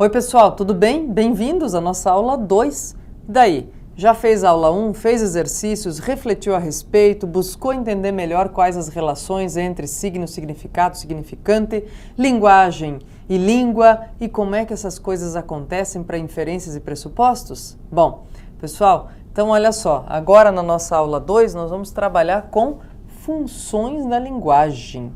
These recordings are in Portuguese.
Oi pessoal, tudo bem? Bem-vindos à nossa aula 2. E daí? Já fez a aula 1, fez exercícios, refletiu a respeito, buscou entender melhor quais as relações entre signo, significado, significante, linguagem e língua e como é que essas coisas acontecem para inferências e pressupostos? Bom, pessoal, então olha só, agora na nossa aula 2 nós vamos trabalhar com funções da linguagem.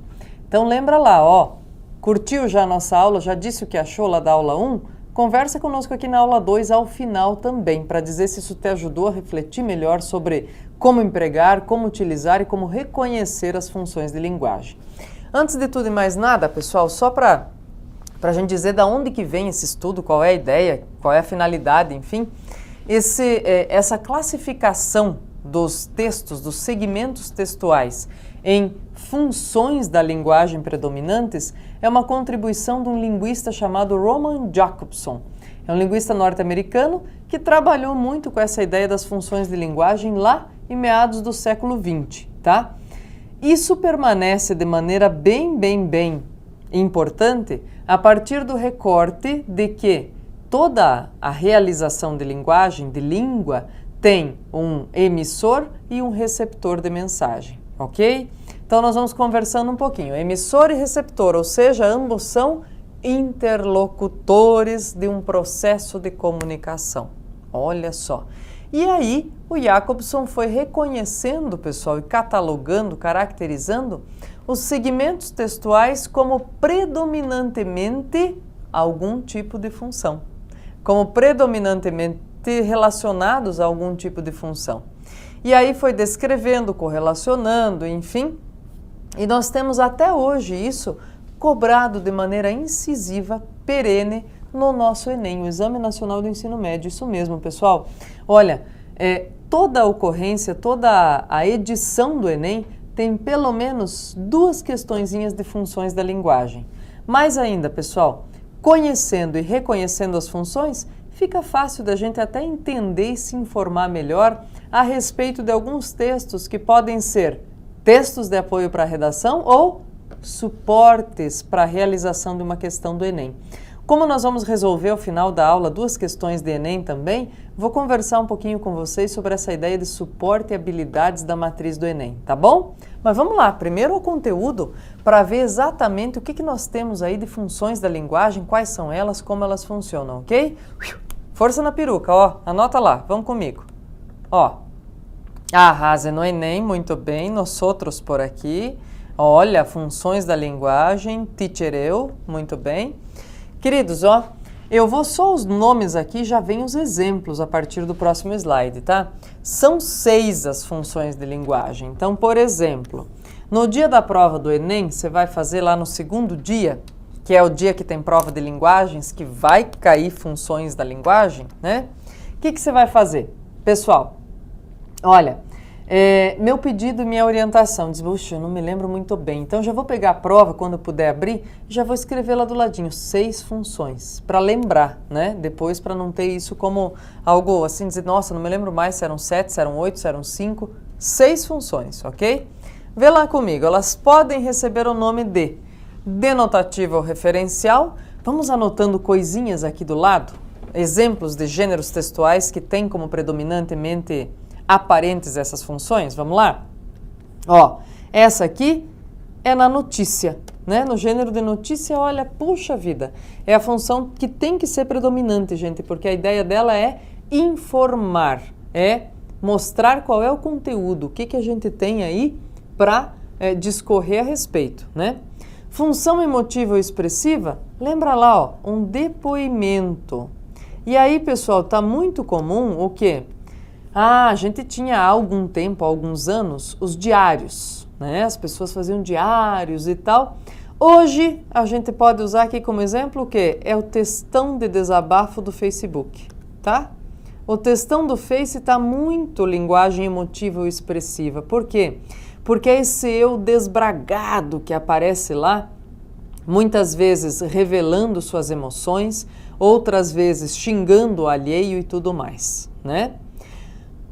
Então lembra lá, ó, curtiu já a nossa aula, já disse o que achou lá da aula 1? Conversa conosco aqui na aula 2 ao final também, para dizer se isso te ajudou a refletir melhor sobre como empregar, como utilizar e como reconhecer as funções de linguagem. Antes de tudo e mais nada, pessoal, só para a gente dizer de onde que vem esse estudo, qual é a ideia, qual é a finalidade, enfim, essa classificação dos textos, dos segmentos textuais em funções da linguagem predominantes é uma contribuição de um linguista chamado Roman Jakobson. É um linguista norte-americano que trabalhou muito com essa ideia das funções de linguagem lá em meados do século XX, tá? Isso permanece de maneira bem importante a partir do recorte de que toda a realização de linguagem, de língua, tem um emissor e um receptor de mensagem, ok? Então nós vamos conversando um pouquinho. Emissor e receptor, ou seja, ambos são interlocutores de um processo de comunicação. Olha só. E aí o Jakobson foi reconhecendo, pessoal, e catalogando, caracterizando os segmentos textuais como predominantemente algum tipo de função. Como predominantemente relacionados a algum tipo de função. E aí foi descrevendo, correlacionando, enfim, e nós temos até hoje isso cobrado de maneira incisiva, perene, no nosso Enem, o Exame Nacional do Ensino Médio. Isso mesmo, pessoal. Olha, toda a ocorrência, toda a edição do Enem tem pelo menos duas questõezinhas de funções da linguagem. Mais ainda, pessoal, conhecendo e reconhecendo as funções, fica fácil da gente até entender e se informar melhor a respeito de alguns textos que podem ser textos de apoio para a redação ou suportes para a realização de uma questão do Enem. Como nós vamos resolver ao final da aula duas questões de Enem também, vou conversar um pouquinho com vocês sobre essa ideia de suporte e habilidades da matriz do Enem, tá bom? Mas vamos lá, primeiro o conteúdo para ver exatamente o que nós temos aí de funções da linguagem, quais são elas, como elas funcionam, ok? Força na peruca, ó, anota lá, vamos comigo. Ó, arrase no Enem, muito bem, nós outros por aqui. Olha, funções da linguagem, teacher eu, muito bem. Queridos, ó, eu vou só os nomes aqui, já vem os exemplos a partir do próximo slide, tá? São 6 as funções de linguagem. Então, por exemplo, no dia da prova do Enem, você vai fazer lá no segundo dia, que é o dia que tem prova de linguagens, que vai cair funções da linguagem, né? O que você vai fazer? Pessoal, olha, meu pedido e minha orientação, diz, puxa, eu não me lembro muito bem, então já vou pegar a prova quando eu puder abrir, já vou escrever lá do ladinho, 6 funções, para lembrar, né? Depois para não ter isso como algo assim, dizer, nossa, não me lembro mais se eram 7, se eram 8, se eram 5, 6 funções, ok? Vê lá comigo, elas podem receber o nome de denotativo ou referencial. Vamos anotando coisinhas aqui do lado, exemplos de gêneros textuais que têm como predominantemente aparentes essas funções. Vamos lá? Ó, essa aqui é na notícia, né? No gênero de notícia, olha, puxa vida, é a função que tem que ser predominante, gente, porque a ideia dela é informar, é mostrar qual é o conteúdo, o que a gente tem aí para discorrer a respeito, né? Função emotiva ou expressiva, lembra lá, ó, um depoimento. E aí, pessoal, tá muito comum o quê? A gente tinha há algum tempo, há alguns anos, os diários, né? As pessoas faziam diários e tal. Hoje, a gente pode usar aqui como exemplo o quê? É o textão de desabafo do Facebook, tá? O textão do Face tá muito linguagem emotiva ou expressiva. Por quê? Porque é esse eu desbragado que aparece lá, muitas vezes revelando suas emoções, outras vezes xingando o alheio e tudo mais, né?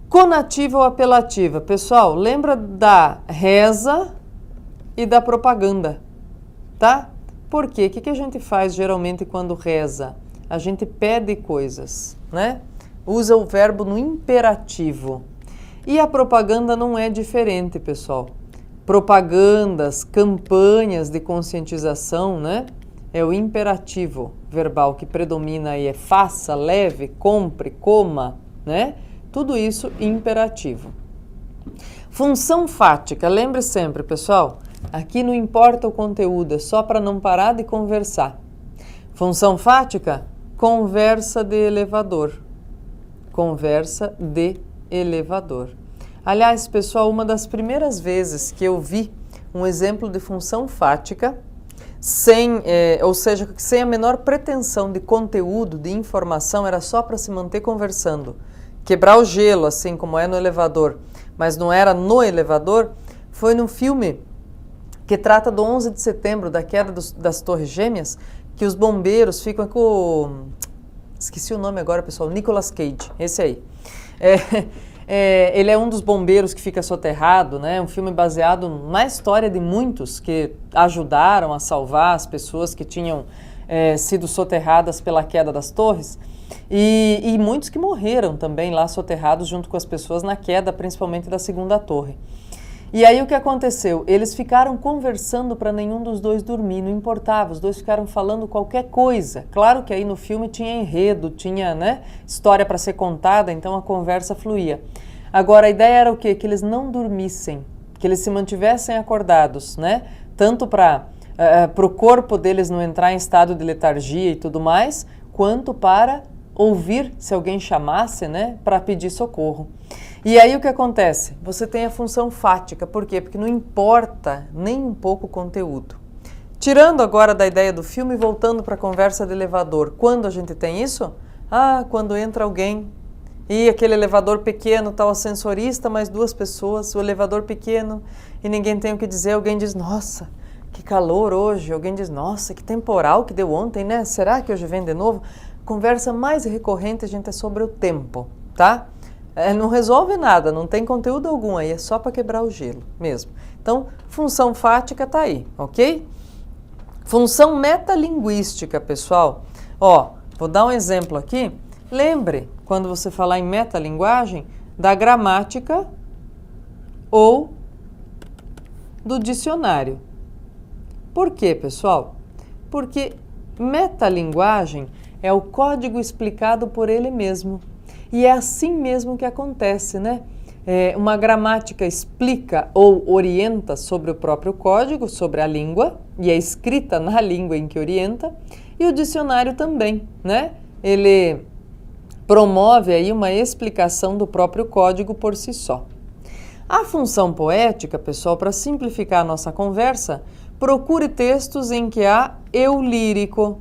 Conativa ou apelativa? Pessoal, lembra da reza e da propaganda, tá? Por quê? O que a gente faz geralmente quando reza? a gente pede coisas, né? Usa o verbo no imperativo. E a propaganda não é diferente, pessoal. Propagandas, campanhas de conscientização, né? É o imperativo verbal que predomina aí, é faça, leve, compre, coma, né? Tudo isso imperativo. Função fática, lembre sempre, pessoal, aqui não importa o conteúdo, é só para não parar de conversar. Função fática, conversa de elevador. Conversa de elevador. Aliás, pessoal, uma das primeiras vezes que eu vi um exemplo de função fática, sem a menor pretensão de conteúdo, de informação, era só para se manter conversando. Quebrar o gelo, assim como é no elevador, mas não era no elevador, foi num filme que trata do 11 de setembro, da queda das Torres Gêmeas, que os bombeiros ficam com... Esqueci o nome agora, pessoal, Nicolas Cage, esse aí. Ele é um dos bombeiros que fica soterrado, né? Um filme baseado na história de muitos que ajudaram a salvar as pessoas que tinham sido soterradas pela queda das torres e muitos que morreram também lá soterrados junto com as pessoas na queda, principalmente da segunda torre. E aí o que aconteceu? Eles ficaram conversando para nenhum dos dois dormir, não importava, os dois ficaram falando qualquer coisa. Claro que aí no filme tinha enredo, tinha, né, história para ser contada, então a conversa fluía. Agora a ideia era o quê? Que eles não dormissem, que eles se mantivessem acordados, né? Tanto para o corpo deles não entrar em estado de letargia e tudo mais, quanto para ouvir se alguém chamasse, né, para pedir socorro. E aí o que acontece? Você tem a função fática, por quê? Porque não importa nem um pouco o conteúdo. Tirando agora da ideia do filme e voltando para a conversa de elevador, quando a gente tem isso? Quando entra alguém e aquele elevador pequeno, tá o ascensorista, mais duas pessoas, o elevador pequeno e ninguém tem o que dizer, alguém diz, nossa, que calor hoje, alguém diz, nossa, que temporal que deu ontem, né? Será que hoje vem de novo? Conversa mais recorrente, gente, é sobre o tempo, tá? Não resolve nada, não tem conteúdo algum aí, é só para quebrar o gelo mesmo. Então, função fática tá aí, ok? Função metalinguística, pessoal. Vou dar um exemplo aqui. Lembre, quando você falar em metalinguagem, da gramática ou do dicionário. Por quê, pessoal? Porque metalinguagem é o código explicado por ele mesmo. E é assim mesmo que acontece, né? Uma gramática explica ou orienta sobre o próprio código, sobre a língua, e é escrita na língua em que orienta, e o dicionário também, né? Ele promove aí uma explicação do próprio código por si só. A função poética, pessoal, para simplificar a nossa conversa, procure textos em que há eu lírico,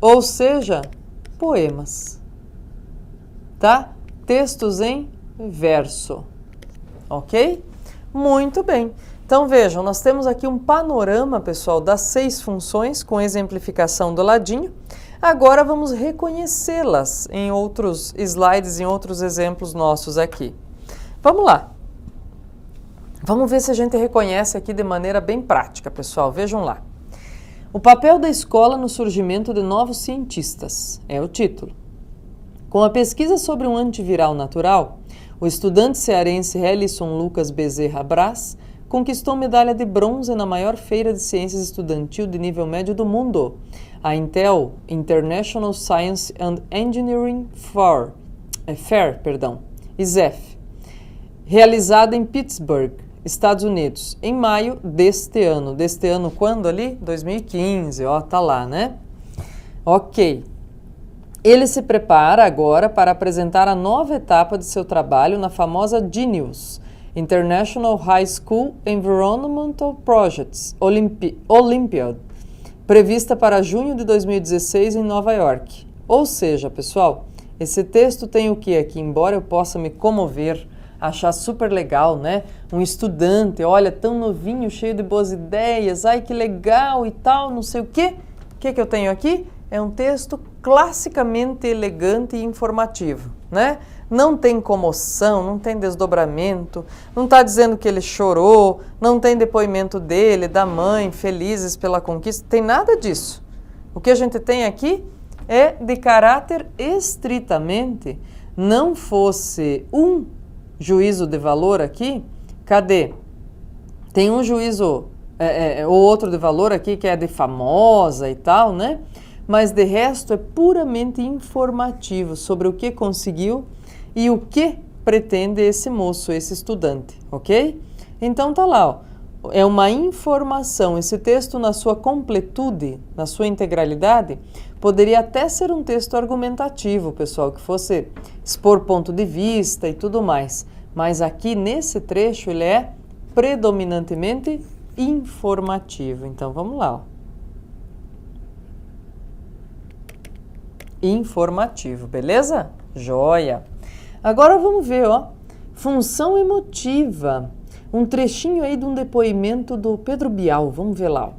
ou seja, poemas. Tá? Textos em verso, ok? Muito bem. Então vejam, nós temos aqui um panorama, pessoal, das 6 funções com exemplificação do ladinho. Agora vamos reconhecê-las em outros slides, em outros exemplos nossos aqui. Vamos lá. Vamos ver se a gente reconhece aqui de maneira bem prática, pessoal. Vejam lá. O papel da escola no surgimento de novos cientistas é o título. Com a pesquisa sobre um antiviral natural, o estudante cearense Helison Lucas Bezerra Brás conquistou medalha de bronze na maior feira de ciências estudantil de nível médio do mundo, a Intel International Science and Engineering Fair, ISEF, realizada em Pittsburgh, Estados Unidos, em maio deste ano. Deste ano quando ali? 2015, tá lá, né? Ok. Ele se prepara agora para apresentar a nova etapa de seu trabalho na famosa GENIUS, International High School Environmental Projects Olympiad, prevista para junho de 2016 em Nova York. Ou seja, pessoal, esse texto tem o que aqui? Embora eu possa me comover, achar super legal, né? Um estudante, olha, tão novinho, cheio de boas ideias, ai que legal e tal, não sei o quê. O que eu tenho aqui? É um texto classicamente elegante e informativo, né? Não tem comoção, não tem desdobramento, não está dizendo que ele chorou, não tem depoimento dele, da mãe, felizes pela conquista, tem nada disso. O que a gente tem aqui? é de caráter estritamente, não fosse um juízo de valor aqui, cadê? Tem um juízo ou outro de valor aqui que é de famosa e tal, né? Mas de resto é puramente informativo sobre o que conseguiu e o que pretende esse moço, esse estudante, ok? Então tá lá, ó. É uma informação. Esse texto, na sua completude, na sua integralidade, poderia até ser um texto argumentativo, pessoal, que fosse expor ponto de vista e tudo mais. Mas aqui, nesse trecho, ele é predominantemente informativo. Então, vamos lá, ó. Informativo, beleza? Joia! Agora vamos ver, ó. Função emotiva. Um trechinho aí de um depoimento do Pedro Bial, vamos ver lá. Ó.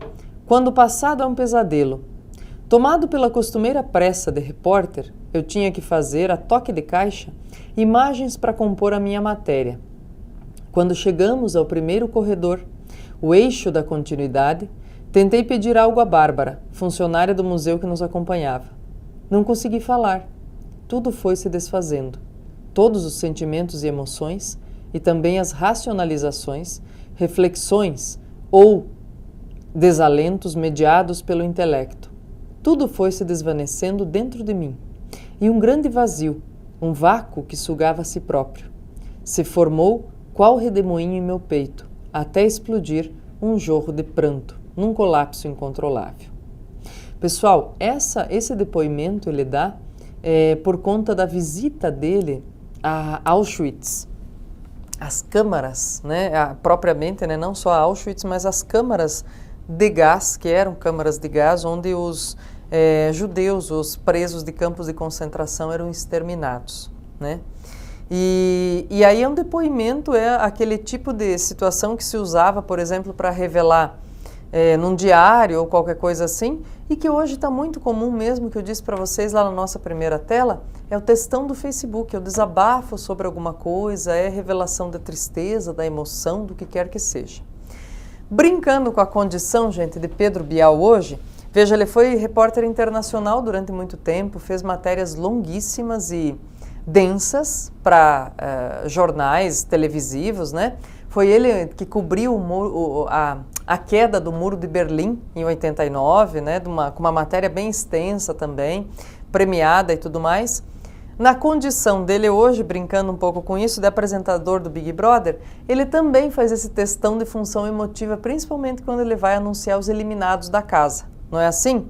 Quando o passado é um pesadelo. Tomado pela costumeira pressa de repórter, eu tinha que fazer, a toque de caixa, imagens para compor a minha matéria. Quando chegamos ao primeiro corredor, o eixo da continuidade, tentei pedir algo a Bárbara, funcionária do museu que nos acompanhava. Não consegui falar. Tudo foi se desfazendo. Todos os sentimentos e emoções, e também as racionalizações, reflexões ou desalentos mediados pelo intelecto. Tudo foi se desvanecendo dentro de mim. E um grande vazio, um vácuo que sugava a si próprio, se formou qual redemoinho em meu peito, até explodir um jorro de pranto, num colapso incontrolável. Pessoal, esse depoimento ele dá por conta da visita dele a Auschwitz. As câmaras, né, propriamente, né, não só a Auschwitz, mas as câmaras de gás, que eram câmaras de gás, onde os judeus, os presos de campos de concentração eram exterminados, né? E aí é um depoimento, é aquele tipo de situação que se usava, por exemplo, para revelar num diário ou qualquer coisa assim, e que hoje está muito comum mesmo, que eu disse para vocês lá na nossa primeira tela, é o textão do Facebook, é o desabafo sobre alguma coisa, é revelação da tristeza, da emoção, do que quer que seja. Brincando com a condição, gente, de Pedro Bial hoje, veja, ele foi repórter internacional durante muito tempo, fez matérias longuíssimas e densas para jornais televisivos, né? Foi ele que cobriu a queda do Muro de Berlim em 89, né? Com uma matéria bem extensa também, premiada e tudo mais. Na condição dele hoje, brincando um pouco com isso, de apresentador do Big Brother, ele também faz esse textão de função emotiva, principalmente quando ele vai anunciar os eliminados da casa, não é assim?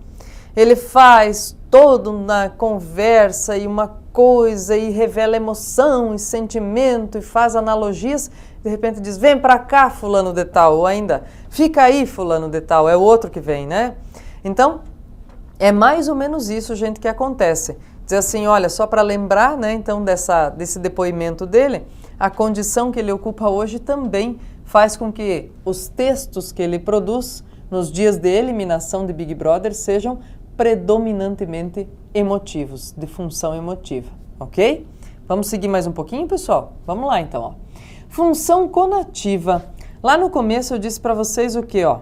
Ele faz todo na conversa e uma coisa e revela emoção e sentimento e faz analogias, de repente diz, vem pra cá fulano de tal, ou ainda, fica aí fulano de tal, é o outro que vem, né? Então, é mais ou menos isso, gente, que acontece. Diz assim, olha, só para lembrar, né, então, desse depoimento dele, a condição que ele ocupa hoje também faz com que os textos que ele produz nos dias de eliminação de Big Brother sejam predominantemente emotivos, de função emotiva, ok? Vamos seguir mais um pouquinho, pessoal? Vamos lá, então, ó. Função conativa. Lá no começo eu disse para vocês o quê, ó?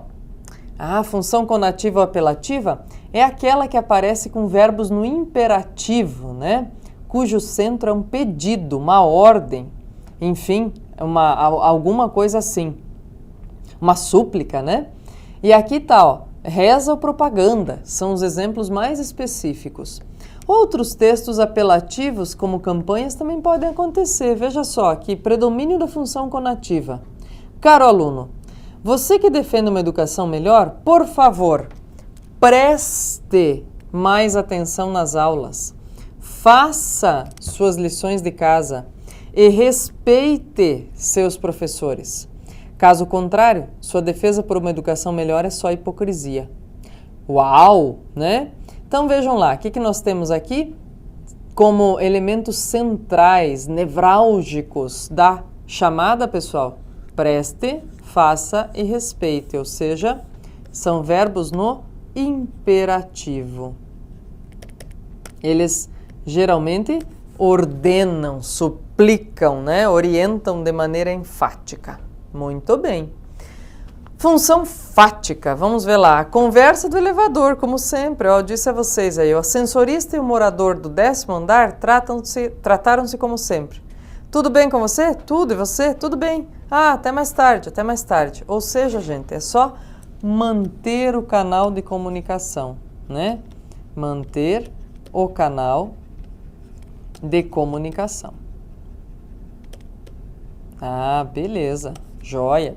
A função conativa ou apelativa é aquela que aparece com verbos no imperativo, né? Cujo centro é um pedido, uma ordem, enfim, alguma coisa assim. Uma súplica, né? E aqui tá, ó, reza ou propaganda, são os exemplos mais específicos. Outros textos apelativos, como campanhas, também podem acontecer. Veja só, aqui, predomínio da função conativa. Caro aluno, você que defende uma educação melhor, por favor, preste mais atenção nas aulas, faça suas lições de casa e respeite seus professores. Caso contrário, sua defesa por uma educação melhor é só hipocrisia. Uau, né? Então vejam lá, o que nós temos aqui como elementos centrais, nevrálgicos da chamada, pessoal? Preste, faça e respeite, ou seja, são verbos no imperativo. Eles geralmente ordenam, suplicam, né? Orientam de maneira enfática. Muito bem. Função fática, vamos ver lá. A conversa do elevador, como sempre, ó, eu disse a vocês aí, o ascensorista e o morador do 10º andar trataram-se como sempre. Tudo bem com você? Tudo, e você? Tudo bem. Ah, até mais tarde, até mais tarde. Ou seja, gente, é só manter o canal de comunicação, né? Manter o canal de comunicação. Ah, beleza, joia.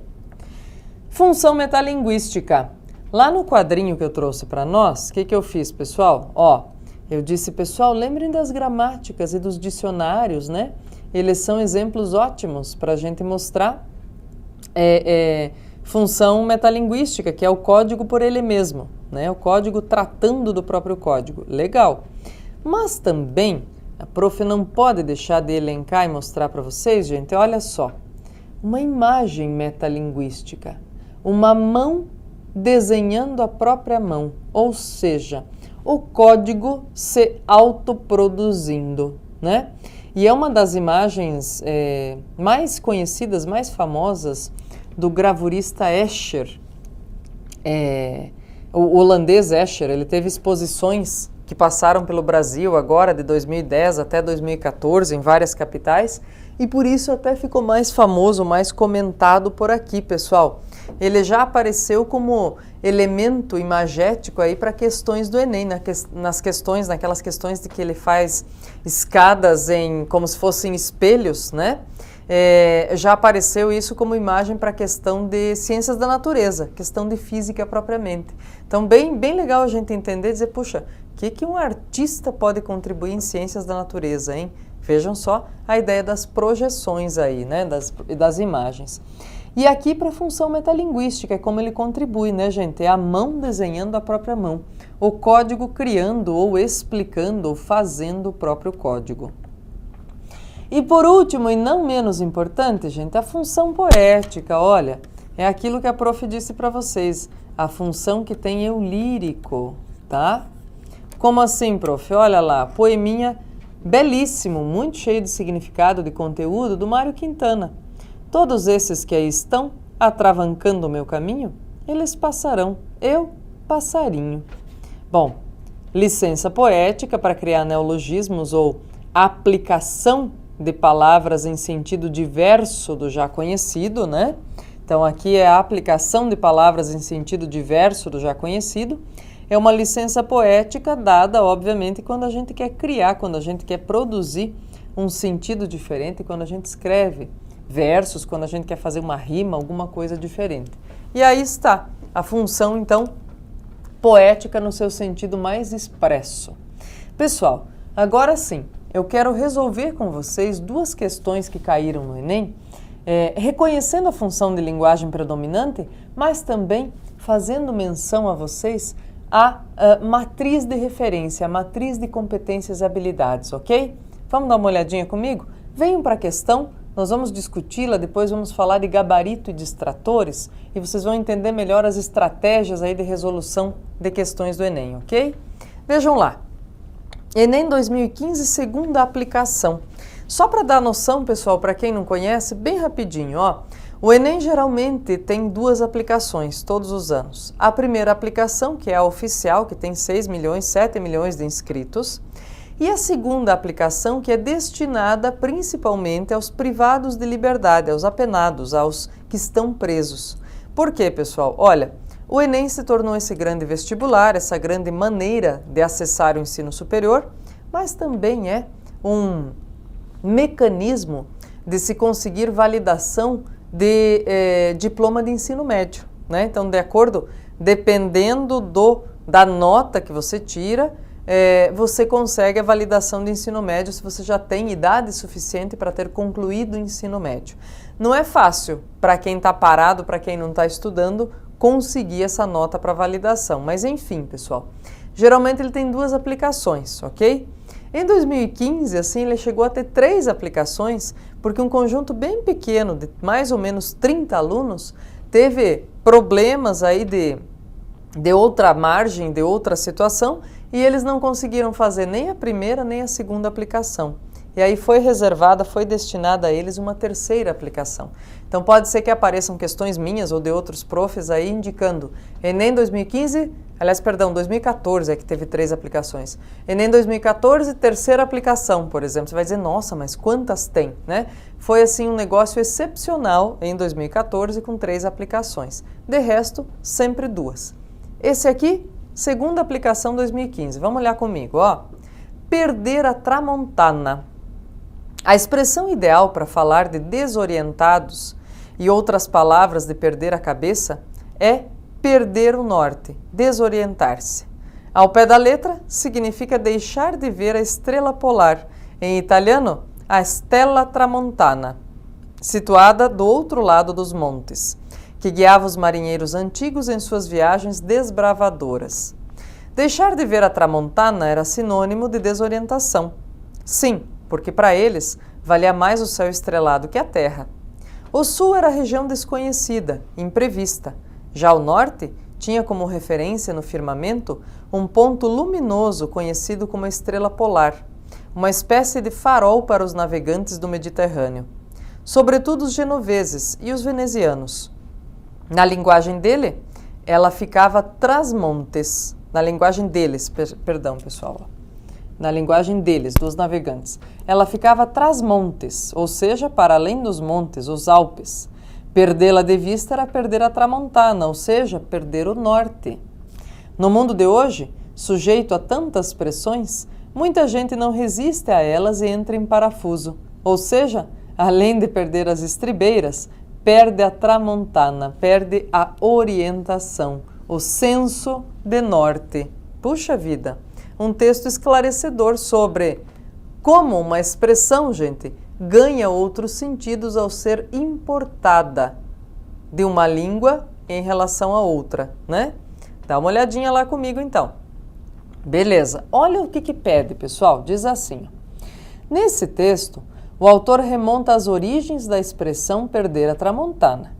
Função metalinguística. Lá no quadrinho que eu trouxe para nós, o que eu fiz, pessoal? Ó, eu disse, pessoal, lembrem das gramáticas e dos dicionários, né? Eles são exemplos ótimos para a gente mostrar função metalinguística, que é o código por ele mesmo, né? O código tratando do próprio código. Legal. Mas também, a prof não pode deixar de elencar e mostrar para vocês, gente, olha só, uma imagem metalinguística. Uma mão desenhando a própria mão, ou seja, o código se autoproduzindo, né? E é uma das imagens mais conhecidas, mais famosas do gravurista Escher, o holandês Escher. Ele teve exposições que passaram pelo Brasil agora, de 2010 até 2014, em várias capitais, e por isso até ficou mais famoso, mais comentado por aqui, pessoal. Ele já apareceu como elemento imagético aí para questões do Enem, naquelas questões de que ele faz escadas como se fossem espelhos, né? Já apareceu isso como imagem para a questão de ciências da natureza, questão de física propriamente. Então, bem legal a gente entender e dizer, puxa, o que um artista pode contribuir em ciências da natureza, hein? Vejam só a ideia das projeções aí, né? Das imagens. E aqui para a função metalinguística, é como ele contribui, né, gente? É a mão desenhando a própria mão, o código criando ou explicando ou fazendo o próprio código. E por último, e não menos importante, gente, a função poética, olha, é aquilo que a prof disse para vocês, a função que tem eu lírico, tá? Como assim, prof? Olha lá, poeminha belíssimo, muito cheio de significado, de conteúdo, do Mário Quintana. Todos esses que aí estão, atravancando o meu caminho, eles passarão, eu, passarinho. Bom, licença poética para criar neologismos ou aplicação de palavras em sentido diverso do já conhecido, né? Então, aqui é a aplicação de palavras em sentido diverso do já conhecido. É uma licença poética dada, obviamente, quando a gente quer criar, quando a gente quer produzir um sentido diferente, quando a gente escreve versos, quando a gente quer fazer uma rima, alguma coisa diferente. E aí está a função, então, poética no seu sentido mais expresso. Pessoal, agora sim, eu quero resolver com vocês duas questões que caíram no Enem, reconhecendo a função de linguagem predominante, mas também fazendo menção a vocês a matriz de referência, a matriz de competências e habilidades, ok? Vamos dar uma olhadinha comigo? Venham para a questão, nós vamos discuti-la, depois vamos falar de gabarito e distratores e vocês vão entender melhor as estratégias aí de resolução de questões do Enem, ok? Vejam lá, Enem 2015, segunda aplicação. Só para dar noção, pessoal, para quem não conhece, bem rapidinho, ó. O Enem geralmente tem duas aplicações todos os anos. A primeira aplicação, que é a oficial, que tem 6 milhões, 7 milhões de inscritos. E a segunda aplicação, que é destinada principalmente aos privados de liberdade, aos apenados, aos que estão presos. Por quê, pessoal? Olha, o Enem se tornou esse grande vestibular, essa grande maneira de acessar o ensino superior, mas também é um mecanismo de se conseguir validação de diploma de ensino médio, né? Então, dependendo da nota que você tira, você consegue a validação de ensino médio se você já tem idade suficiente para ter concluído o ensino médio. Não é fácil para quem está parado, para quem não está estudando, conseguir essa nota para validação, mas enfim, pessoal, geralmente ele tem duas aplicações, ok? Em 2015, assim, ele chegou a ter 3 aplicações, porque um conjunto bem pequeno, de mais ou menos 30 alunos, teve problemas aí de outra margem, de outra situação, e eles não conseguiram fazer nem a primeira nem a segunda aplicação. e aí foi reservada, foi destinada a eles uma terceira aplicação. Então pode ser que apareçam questões minhas ou de outros profs aí indicando Enem 2015, aliás, perdão, 2014 é que teve 3 aplicações. Enem 2014, terceira aplicação, por exemplo. Você vai dizer, nossa, mas quantas tem, né? Foi assim um negócio excepcional em 2014 com 3 aplicações. De resto, sempre 2. Esse aqui, segunda aplicação 2015. Vamos olhar comigo, ó. Perder a tramontana. A expressão ideal para falar de desorientados e outras palavras de perder a cabeça é perder o norte, desorientar-se. Ao pé da letra, significa deixar de ver a estrela polar, em italiano, a Stella Tramontana, situada do outro lado dos montes, que guiava os marinheiros antigos em suas viagens desbravadoras. Deixar de ver a tramontana era sinônimo de desorientação. Sim, porque para eles valia mais o céu estrelado que a terra. O sul era região desconhecida, imprevista. Já o norte tinha como referência no firmamento um ponto luminoso conhecido como a estrela polar, uma espécie de farol para os navegantes do Mediterrâneo, sobretudo os genoveses e os venezianos. Na linguagem dele, ela ficava trasmontes. Na linguagem deles, perdão, pessoal. Na linguagem deles, dos navegantes. Ela ficava trasmontes, ou seja, para além dos montes, os Alpes. Perdê-la de vista era perder a tramontana, ou seja, perder o norte. No mundo de hoje, sujeito a tantas pressões, muita gente não resiste a elas e entra em parafuso. Ou seja, além de perder as estribeiras, perde a tramontana, perde a orientação, o senso de norte. Puxa vida! Um texto esclarecedor sobre como uma expressão, gente, ganha outros sentidos ao ser importada de uma língua em relação a outra, né? Dá uma olhadinha lá comigo, então. Beleza. Olha o que pede, pessoal. Diz assim. Nesse texto, o autor remonta às origens da expressão perder a tramontana.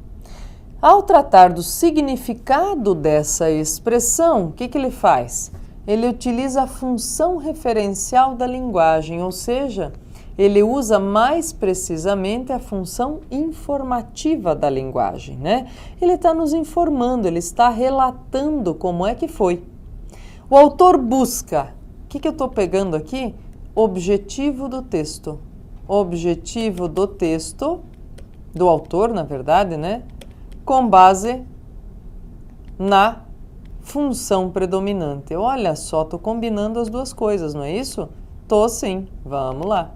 Ao tratar do significado dessa expressão, o que ele faz? Ele utiliza a função referencial da linguagem, ou seja, ele usa mais precisamente a função informativa da linguagem, né? Ele está nos informando, ele está relatando como é que foi. O autor busca, o que eu estou pegando aqui? Objetivo do texto. Objetivo do texto, do autor, na verdade, né? Com base na função predominante. Olha só, estou combinando as duas coisas, não é isso? Tô sim, vamos lá.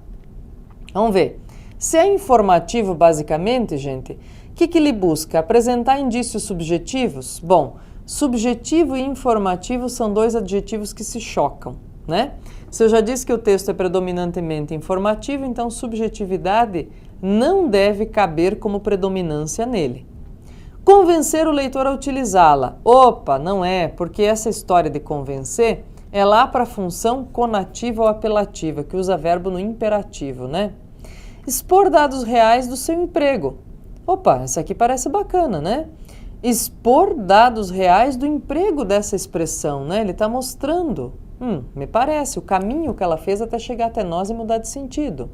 Vamos ver. Se é informativo, basicamente, gente, o que ele busca? Apresentar indícios subjetivos? Bom, subjetivo e informativo são 2 adjetivos que se chocam, né? Se eu já disse que o texto é predominantemente informativo, então subjetividade não deve caber como predominância nele. Convencer o leitor a utilizá-la. Opa, não é, porque essa história de convencer é lá para a função conativa ou apelativa, que usa verbo no imperativo, né? Expor dados reais do seu emprego. Opa, essa aqui parece bacana, né? Expor dados reais do emprego dessa expressão, né? Ele está mostrando, me parece, o caminho que ela fez até chegar até nós e mudar de sentido.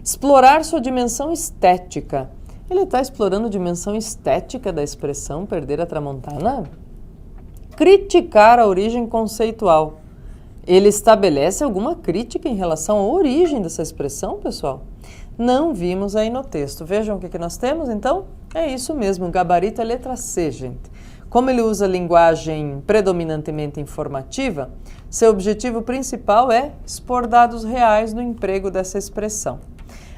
Explorar sua dimensão estética. Ele está explorando a dimensão estética da expressão perder a tramontana? Criticar a origem conceitual. Ele estabelece alguma crítica em relação à origem dessa expressão, pessoal? Não vimos aí no texto. Vejam o que nós temos, então? É isso mesmo, o gabarito é letra C, gente. Como ele usa linguagem predominantemente informativa, seu objetivo principal é expor dados reais do emprego dessa expressão.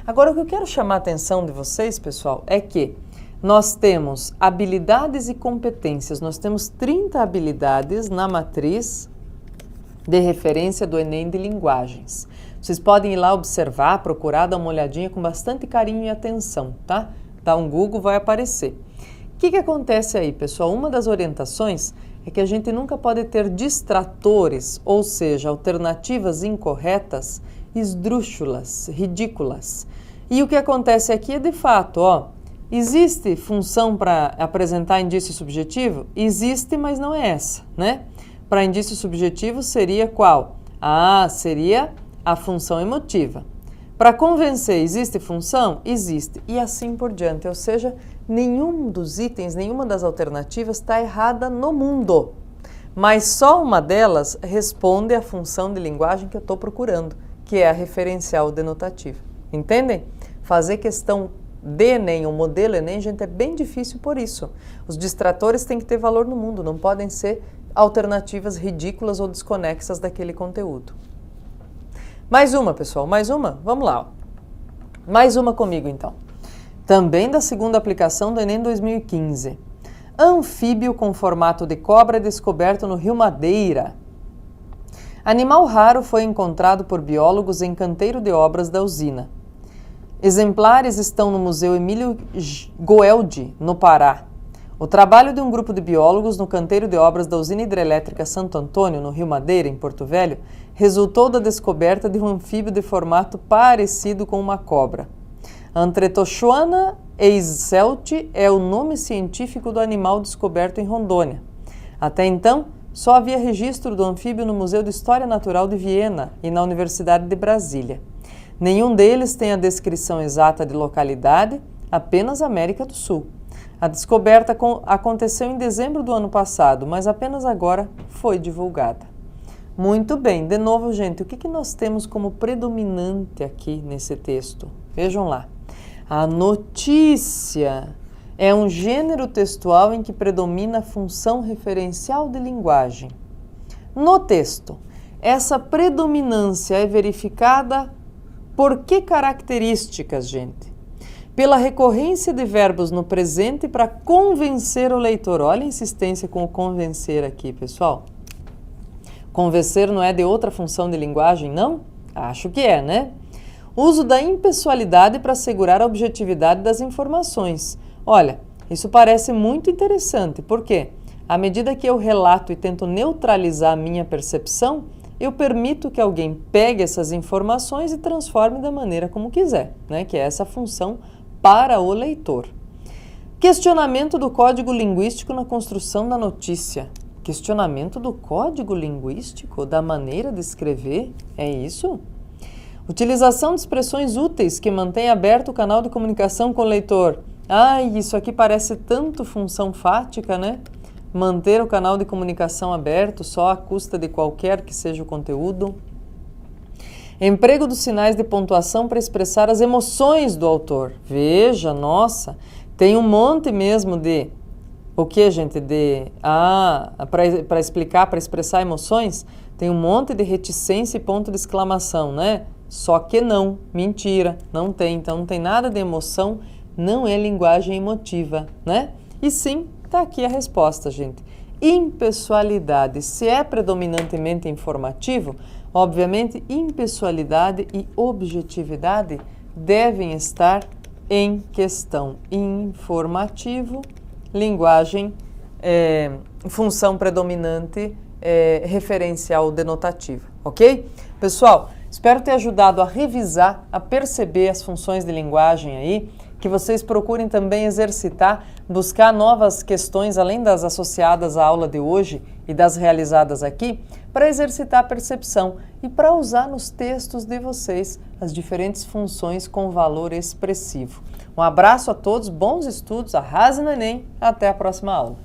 Agora, o que eu quero chamar a atenção de vocês, pessoal, é que nós temos habilidades e competências. Nós temos 30 habilidades na matriz de referência do Enem de Linguagens. Vocês podem ir lá observar, procurar, dar uma olhadinha com bastante carinho e atenção, tá? Dá um Google, vai aparecer. O que acontece aí, pessoal? Uma das orientações é que a gente nunca pode ter distratores, ou seja, alternativas incorretas, esdrúxulas, ridículas. E o que acontece aqui é, de fato, existe função para apresentar indício subjetivo? Existe, mas não é essa, né? Para indício subjetivo seria qual? Seria a função emotiva. Para convencer, existe função? Existe. E assim por diante. Ou seja, nenhum dos itens, nenhuma das alternativas está errada no mundo. Mas só uma delas responde à função de linguagem que eu estou procurando, que é a referencial denotativa. Entendem? Fazer questão de Enem, o modelo Enem, gente, é bem difícil por isso. Os distratores têm que ter valor no mundo, não podem ser alternativas ridículas ou desconexas daquele conteúdo. Mais uma, pessoal, mais uma? Vamos lá. Mais uma comigo, então. Também da segunda aplicação do Enem 2015. Anfíbio com formato de cobra descoberto no Rio Madeira. Animal raro foi encontrado por biólogos em canteiro de obras da usina. Exemplares estão no Museu Emílio Goeldi, no Pará. O trabalho de um grupo de biólogos no canteiro de obras da usina hidrelétrica Santo Antônio, no Rio Madeira, em Porto Velho, resultou da descoberta de um anfíbio de formato parecido com uma cobra. Antretochuana eiselti é o nome científico do animal descoberto em Rondônia. Até então, só havia registro do anfíbio no Museu de História Natural de Viena e na Universidade de Brasília. Nenhum deles tem a descrição exata de localidade, apenas América do Sul. A descoberta aconteceu em dezembro do ano passado, mas apenas agora foi divulgada. Muito bem, de novo, gente, o que nós temos como predominante aqui nesse texto? Vejam lá. A notícia é um gênero textual em que predomina a função referencial de linguagem. No texto, essa predominância é verificada por que características, gente? Pela recorrência de verbos no presente para convencer o leitor. Olha a insistência com o convencer aqui, pessoal. Convencer não é de outra função de linguagem, não? Acho que é, né? Uso da impessoalidade para assegurar a objetividade das informações. Olha, isso parece muito interessante, porque à medida que eu relato e tento neutralizar a minha percepção, eu permito que alguém pegue essas informações e transforme da maneira como quiser, né? Que é essa função para o leitor. Questionamento do código linguístico na construção da notícia. Questionamento do código linguístico, da maneira de escrever, é isso? Utilização de expressões úteis que mantém aberto o canal de comunicação com o leitor. Ai, isso aqui parece tanto função fática, né? Manter o canal de comunicação aberto só à custa de qualquer que seja o conteúdo. Emprego dos sinais de pontuação para expressar as emoções do autor. Veja, nossa, tem um monte mesmo de... O que, gente? Para explicar, para expressar emoções, tem um monte de reticência e ponto de exclamação, né? Só que não, mentira, não tem. Então não tem nada de emoção, não é linguagem emotiva, né? E sim, tá aqui a resposta, gente. Impessoalidade, se é predominantemente informativo, obviamente impessoalidade e objetividade devem estar em questão. Informativo, linguagem, função predominante, referencial denotativa, ok? Pessoal, espero ter ajudado a revisar, a perceber as funções de linguagem aí, que vocês procurem também exercitar, buscar novas questões, além das associadas à aula de hoje e das realizadas aqui, para exercitar a percepção e para usar nos textos de vocês as diferentes funções com valor expressivo. Um abraço a todos, bons estudos, arrasem no Enem, até a próxima aula.